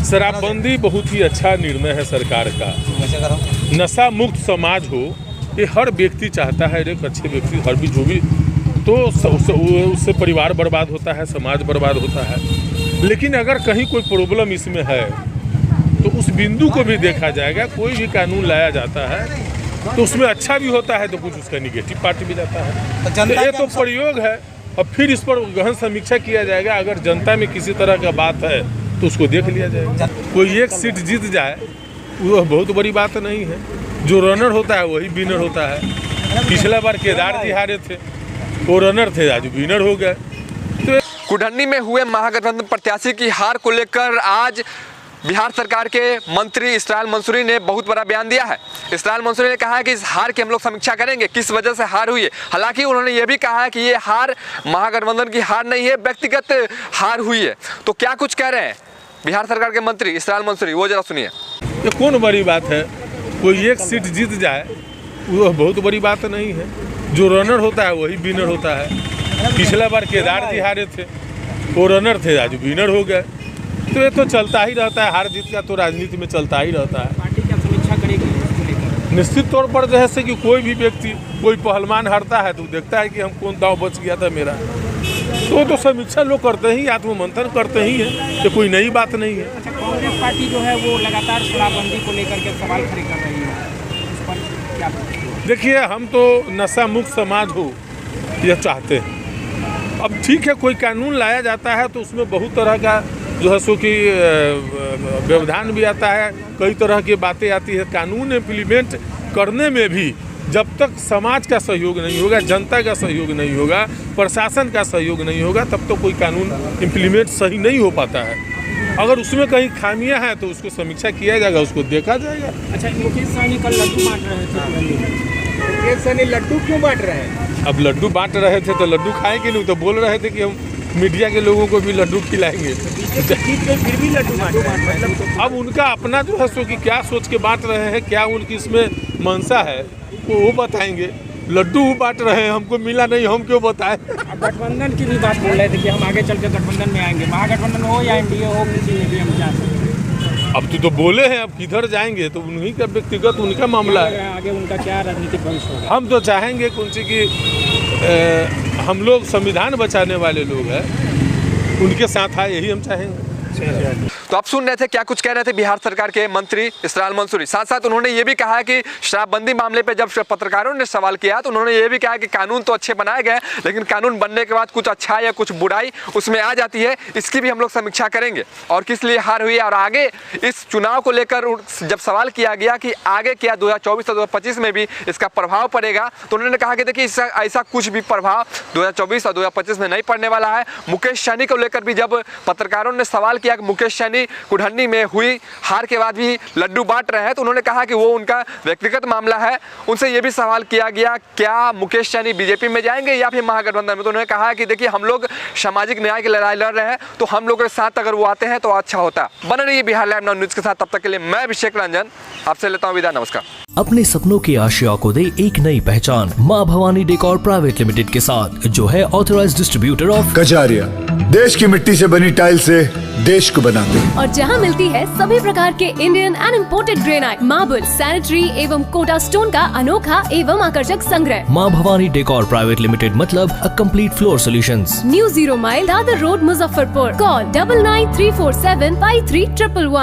शराबबंदी बहुत ही अच्छा निर्णय है सरकार का। नशा मुक्त समाज हो, ये हर व्यक्ति चाहता है। एक अच्छे व्यक्ति हर भी जो भी तो उससे परिवार बर्बाद होता है, समाज बर्बाद होता है। लेकिन अगर कहीं कोई प्रॉब्लम इसमें है तो उस बिंदु को भी देखा जाएगा। कोई भी कानून लाया जाता है तो उसमें अच्छा भी होता है तो कुछ उसका निगेटिव पार्ट भी जाता है। तो ये तो प्रयोग है और फिर इस पर गहन समीक्षा किया जाएगा। अगर जनता में किसी तरह का बात है तो उसको देख लिया जाएगा। कोई एक सीट जीत जाए वो बहुत बड़ी बात नहीं है। जो रनर होता है वही विनर होता है। पिछला बार केदार जी हारे थे, वो रनर थे, आज विनर हो गए। तो कुढ़नी में हुए महागठबंधन प्रत्याशी की हार को लेकर आज बिहार सरकार के मंत्री इस्राइल मंसूरी ने बहुत बड़ा बयान दिया है। इस्राइल मंसूरी ने कहा है कि इस हार की हम लोग समीक्षा करेंगे, किस वजह से हार हुई है। हालांकि उन्होंने ये भी कहा है कि ये हार महागठबंधन की हार नहीं है, व्यक्तिगत हार हुई है। तो क्या कुछ कह रहे हैं बिहार सरकार के मंत्री इस्राइल मंसूरी, वो जरा सुनिए। ये कौन बड़ी बात है? कोई एक सीट जीत जाए वो बहुत बड़ी बात नहीं है। जो रनर होता है वही विनर होता है। पिछला बार केदार जी हारे थे, वो रनर थे, आज विनर हो गए। तो ये तो चलता ही रहता है। हार जीत का तो राजनीति में चलता ही रहता है। पार्टी क्या समीक्षा करेगी? निश्चित तौर पर जैसे कि कोई भी व्यक्ति, कोई पहलवान हारता है तो देखता है कि हम कौन दांव बच गया था मेरा। तो समीक्षा लोग करते ही, आत्ममंथन करते ही है। ये कोई नई बात नहीं है। अच्छा, कांग्रेस पार्टी जो है वो लगातार शराबबंदी को लेकर के सवाल खड़े कर रही है, इस पर क्या? देखिए, हम तो नशा मुक्त समाज हो यह चाहते हैं। अब ठीक है, कोई कानून लाया जाता है तो उसमें बहुत तरह का जो है सो कि व्यवधान भी आता है, कई तरह की बातें आती है। कानून इम्प्लीमेंट करने में भी जब तक समाज का सहयोग नहीं होगा, जनता का सहयोग नहीं होगा, प्रशासन का सहयोग नहीं होगा, तब तो कोई कानून इम्प्लीमेंट सही नहीं हो पाता है। अगर उसमें कहीं खामियां हैं तो उसको समीक्षा किया जाएगा, उसको देखा जाएगा। अच्छा, मुकेश सहनी कल लड्डू बांट रहे थे। मुकेश सहनी लड्डू क्यों बांट रहे हैं? अब लड्डू बांट रहे थे तो लड्डू खाएंगे नहीं, तो बोल रहे थे कि हम मीडिया के लोगों को भी लड्डू खिलाएंगे। फिर भी लड्डू बांट रहे हैं। अब उनका अपना जो है सो कि क्या सोच के बांट रहे हैं, क्या उनकी इसमें मंशा है वो बताएंगे। लड्डू बांट रहे हैं, हमको मिला नहीं, हम क्यों बताएं। गठबंधन की भी बात बोल रहे थे कि हम आगे चल के गठबंधन में आएंगे, महागठबंधन हो या एनडीए हो, किसी में भी हम जा सकते हैं। अब तो बोले हैं, अब किधर जाएंगे तो उन्हीं का व्यक्तिगत उनका मामला है। आगे उनका क्या राजनीतिक भविष्य होगा? हम तो चाहेंगे कुछ कि हम लोग संविधान बचाने वाले लोग हैं, उनके साथ आए, यही हम चाहेंगे। तो आप सुन रहे थे क्या कुछ कह रहे थे बिहार सरकार के मंत्री इस्राइल मंसूरी। साथ साथ उन्होंने ये भी कहा कि शराबबंदी मामले पे जब पत्रकारों ने सवाल किया तो उन्होंने ये भी कहा कि कानून तो अच्छे बनाए गए, लेकिन कानून बनने के बाद कुछ अच्छा या कुछ बुराई उसमें आ जाती है, इसकी भी हम लोग समीक्षा करेंगे। और किस लिए हार हुई है और आगे इस चुनाव को लेकर जब सवाल किया गया कि आगे क्या 2024 और 2025 में भी इसका प्रभाव पड़ेगा, तो उन्होंने कहा कि देखिए ऐसा कुछ भी प्रभाव 2024 और 2025 में नहीं पड़ने वाला है। मुकेश सहनी को लेकर भी जब पत्रकारों ने सवाल किया कि मुकेश सहनी कुढ़नी में हुई हार के बाद भी लड्डू बांट रहे हैं, तो उन्होंने कहा कि वो उनका व्यक्तिगत मामला है। उनसे ये भी सवाल किया गया क्या मुकेश सहनी बीजेपी में जाएंगे या फिर महागठबंधन में, तो उन्होंने कहा कि देखिए हम लोग सामाजिक न्याय की लड़ाई लड़ रहे हैं, तो हम लोगों के साथ अगर वो आते हैं तो अच्छा होता। बने रहिए बिहार लाइव नाउ न्यूज के साथ। तब तक के लिए मैं अभिषेक रंजन आपसे लेता हूँ विदा। नमस्कार। अपने सपनों की आशिया को दे एक नई पहचान माँ भवानी डेकोर प्राइवेट लिमिटेड के साथ, जो है ऑथराइज्ड डिस्ट्रीब्यूटर ऑफ कजारिया। देश की मिट्टी से बनी टाइल से देश को बनाते हैं और जहां मिलती है सभी प्रकार के Indian and imported granite, marble, sanitary एवं कोटा स्टोन का अनोखा एवं आकर्षक संग्रह। माँ भवानी डेकोर प्राइवेट लिमिटेड मतलब a complete floor solutions. New 0 mile Dadar road, Muzaffarpur. Call 9934753111।